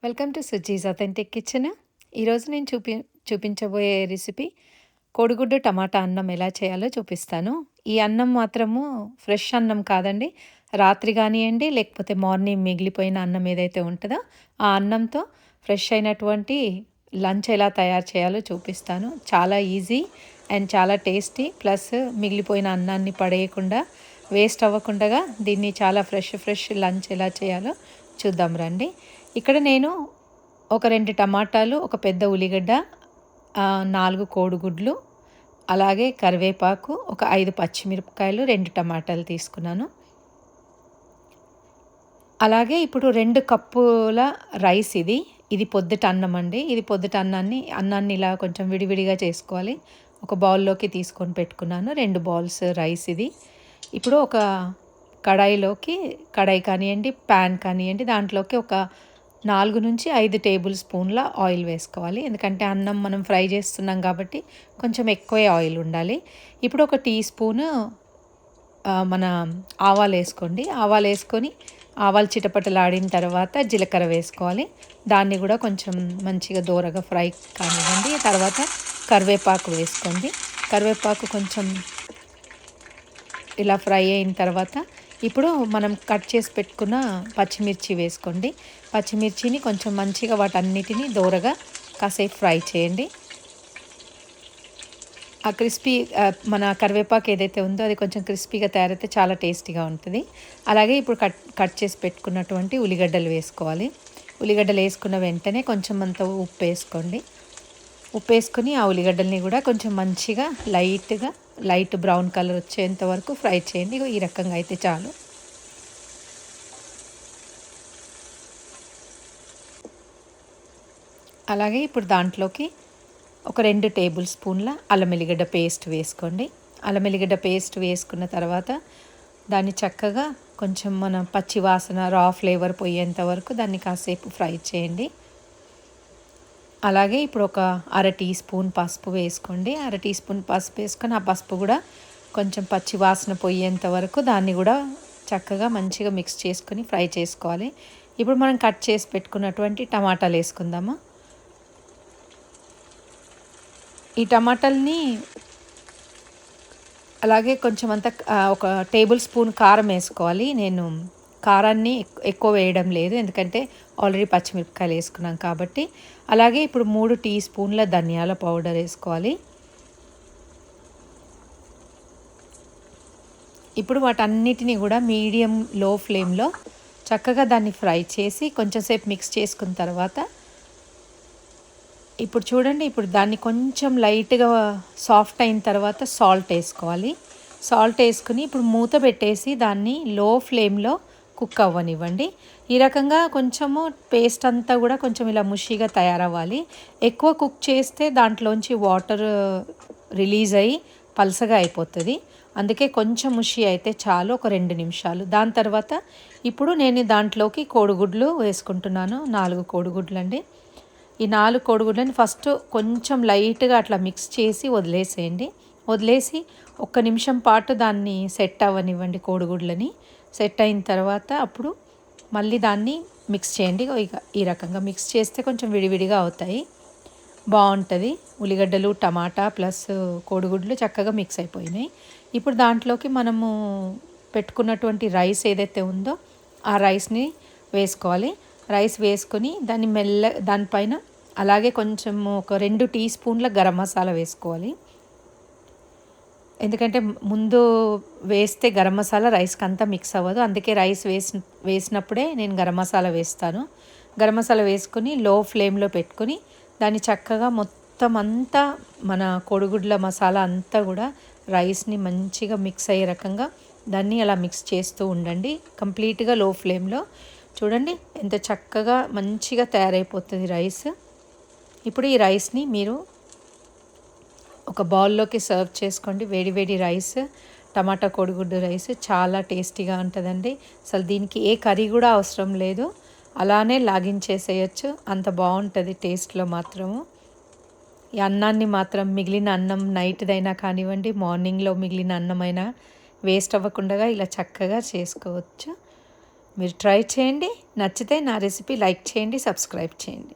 Welcome to Suji's authentic kitchen. ఈరోజు నేను చూపించబోయే రెసిపీ కోడిగుడ్డు టమాటా అన్నం ఎలా చేయాలో చూపిస్తాను. ఈ అన్నం మాత్రము ఫ్రెష్ అన్నం కాదండి. రాత్రి కానివ్వండి, లేకపోతే మార్నింగ్ మిగిలిపోయిన అన్నం ఏదైతే ఉంటుందో ఆ అన్నంతో ఫ్రెష్ అయినటువంటి లంచ్ ఎలా తయారు చేయాలో చూపిస్తాను. చాలా ఈజీ అండ్ చాలా టేస్టీ, ప్లస్ మిగిలిపోయిన అన్నాన్ని పడేయకుండా వేస్ట్ అవ్వకుండా దీన్ని చాలా ఫ్రెష్ లంచ్ ఎలా చేయాలో చూద్దాం రండి. ఇక్కడ నేను ఒక 2 టమాటాలు, ఒక పెద్ద ఉల్లిగడ్డ, 4 కోడిగుడ్లు, అలాగే కరివేపాకు, ఒక 5 పచ్చిమిరపకాయలు, 2 టమాటాలు తీసుకున్నాను. అలాగే ఇప్పుడు 2 కప్పుల రైస్ ఇది పొద్దుట అన్నం అండి. ఇది పొద్దుట అన్నాన్ని ఇలా కొంచెం విడివిడిగా చేసుకోవాలి. ఒక బౌల్లోకి తీసుకొని పెట్టుకున్నాను. 2 బౌల్స్ రైస్ ఇది. ఇప్పుడు ఒక కడాయి కానివ్వండి, ప్యాన్ కానివ్వండి, దాంట్లోకి ఒక 4-5 టేబుల్ స్పూన్ల ఆయిల్ వేసుకోవాలి. ఎందుకంటే అన్నం మనం ఫ్రై చేస్తున్నాం కాబట్టి కొంచెం ఎక్కువే ఆయిల్ ఉండాలి. ఇప్పుడు ఒక టీ స్పూను మన ఆవాలు వేసుకోండి. ఆవాలు వేసుకొని ఆవాలు చిటపటలాడిన తర్వాత జీలకర్ర వేసుకోవాలి. దాన్ని కూడా కొంచెం మంచిగా దోరగా ఫ్రై కానివ్వండి. తర్వాత కరివేపాకు వేసుకోండి. కరివేపాకు కొంచెం ఇలా ఫ్రై అయిన తర్వాత ఇప్పుడు మనం కట్ చేసి పెట్టుకున్న పచ్చిమిర్చి వేసుకోండి. పచ్చిమిర్చిని కొంచెం మంచిగా వాటన్నిటిని దోరగా కాసేపు ఫ్రై చేయండి. ఆ క్రిస్పీ మన కరివేపాకు ఏదైతే ఉందో అది కొంచెం క్రిస్పీగా తయారైతే చాలా టేస్టీగా ఉంటుంది. అలాగే ఇప్పుడు కట్ చేసి పెట్టుకున్నటువంటి ఉల్లిగడ్డలు వేసుకోవాలి. ఉల్లిగడ్డలు వేసుకున్న వెంటనే కొంచెం అంత ఉప్పు వేసుకోండి. ఉప్పు వేసుకొని ఆ ఉల్లిగడ్డల్ని కూడా కొంచెం మంచిగా లైట్ బ్రౌన్ కలర్ వచ్చేంత వరకు ఫ్రై చేయండి. ఈ రకంగా అయితే చాలు. అలాగే ఇప్పుడు దాంట్లోకి ఒక 2 టేబుల్ స్పూన్ల అల్లం ఎల్లిగడ్డ పేస్ట్ వేసుకోండి. అల్లం ఎల్లిగడ్డ పేస్ట్ వేసుకున్న తర్వాత దాన్ని చక్కగా కొంచెం మన పచ్చి వాసన రా ఫ్లేవర్ పోయేంత వరకు దాన్ని కాసేపు ఫ్రై చేయండి. అలాగే ఇప్పుడు ఒక అర టీ స్పూన్ పసుపు వేసుకోండి. అర టీ స్పూన్ పసుపు వేసుకొని ఆ పసుపు కూడా కొంచెం పచ్చి వాసన పోయేంత వరకు దాన్ని కూడా చక్కగా మంచిగా మిక్స్ చేసుకొని ఫ్రై చేసుకోవాలి. ఇప్పుడు మనం కట్ చేసి పెట్టుకున్నటువంటి టమాటాలు వేసుకుందాము. ఈ టమాటాలని అలాగే కొంచెం అంత ఒక టేబుల్ స్పూన్ కారం వేసుకోవాలి. నేను కారాన్ని ఎక్కువ వేయడం లేదు, ఎందుకంటే ఆల్రెడీ పచ్చిమిరపకాయలు వేసుకున్నాం కాబట్టి. అలాగే ఇప్పుడు 3 టీ స్పూన్ల ధనియాల పౌడర్ వేసుకోవాలి. ఇప్పుడు వాటన్నిటిని కూడా మీడియం లో ఫ్లేమ్లో చక్కగా దాన్ని ఫ్రై చేసి కొంచెం సేపు మిక్స్ చేసుకున్న తర్వాత ఇప్పుడు చూడండి, ఇప్పుడు దాన్ని కొంచెం లైట్గా సాఫ్ట్ అయిన తర్వాత సాల్ట్ వేసుకోవాలి. సాల్ట్ వేసుకుని ఇప్పుడు మూత పెట్టేసి దాన్ని లో ఫ్లేమ్లో కుక్ అవ్వనివ్వండి. ఈ రకంగా కొంచెము పేస్ట్ అంతా కూడా కొంచెం ఇలా ముషిగా తయారవ్వాలి. ఎక్కువ కుక్ చేస్తే దాంట్లోంచి వాటర్ రిలీజ్ అయ్యి పలసగా అయిపోతుంది. అందుకే కొంచెం ముషి అయితే చాలు, ఒక 2 నిమిషాలు. దాని తర్వాత ఇప్పుడు నేను దాంట్లోకి కోడిగుడ్లు వేసుకుంటున్నాను. 4 కోడిగుడ్లు అండి. ఈ 4 కోడిగుడ్లని ఫస్ట్ కొంచెం లైట్గా అట్లా మిక్స్ చేసి వదిలేసేయండి. వదిలేసి 1 నిమిషం పాటు దాన్ని సెట్ అవ్వనివ్వండి. కోడిగుడ్లని సెట్ అయిన తర్వాత అప్పుడు మళ్ళీ దాన్ని మిక్స్ చేయండి. ఇక ఈ రకంగా మిక్స్ చేస్తే కొంచెం విడివిడిగా అవుతాయి, బాగుంటుంది. ఉల్లిగడ్డలు, టమాటా ప్లస్ కోడిగుడ్లు చక్కగా మిక్స్ అయిపోయినాయి. ఇప్పుడు దాంట్లోకి మనము పెట్టుకున్నటువంటి రైస్ ఏదైతే ఉందో ఆ రైస్ని వేసుకోవాలి. రైస్ వేసుకొని దానిపైన అలాగే కొంచెం ఒక 2 టీ స్పూన్ల గరం మసాలా వేసుకోవాలి. ఎందుకంటే ముందు వేస్తే గరం మసాలా రైస్కి అంతా మిక్స్ అవ్వదు, అందుకే రైస్ వేసినప్పుడే నేను గరం మసాలా వేస్తాను. గరం మసాలా వేసుకొని లో ఫ్లేమ్లో పెట్టుకొని దాన్ని చక్కగా మొత్తం అంతా మన కోడిగుడ్ల మసాలా అంతా కూడా రైస్ని మంచిగా మిక్స్ అయ్యే రకంగా దాన్ని అలా మిక్స్ చేస్తూ ఉండండి. కంప్లీట్గా లో ఫ్లేమ్లో. చూడండి ఎంత చక్కగా మంచిగా తయారైపోతుంది రైస్. ఇప్పుడు ఈ రైస్ని మీరు ఒక బౌల్లోకి సర్వ్ చేసుకోండి. వేడి రైస్, టమాటా కోడిగుడ్డు రైస్ చాలా టేస్టీగా ఉంటుందండి. అసలు దీనికి ఏ కర్రీ కూడా అవసరం లేదు, అలానే లాగించేసేయచ్చు, అంత బాగుంటుంది టేస్ట్లో మాత్రము. ఈ అన్నాన్ని మాత్రం మిగిలిన అన్నం నైట్దైనా కానివ్వండి, మార్నింగ్లో మిగిలిన అన్నమైనా వేస్ట్ అవ్వకుండా ఇలా చక్కగా చేసుకోవచ్చు. మీరు ట్రై చేయండి. నచ్చితే నా రెసిపీ లైక్ చేయండి, సబ్స్క్రైబ్ చేయండి.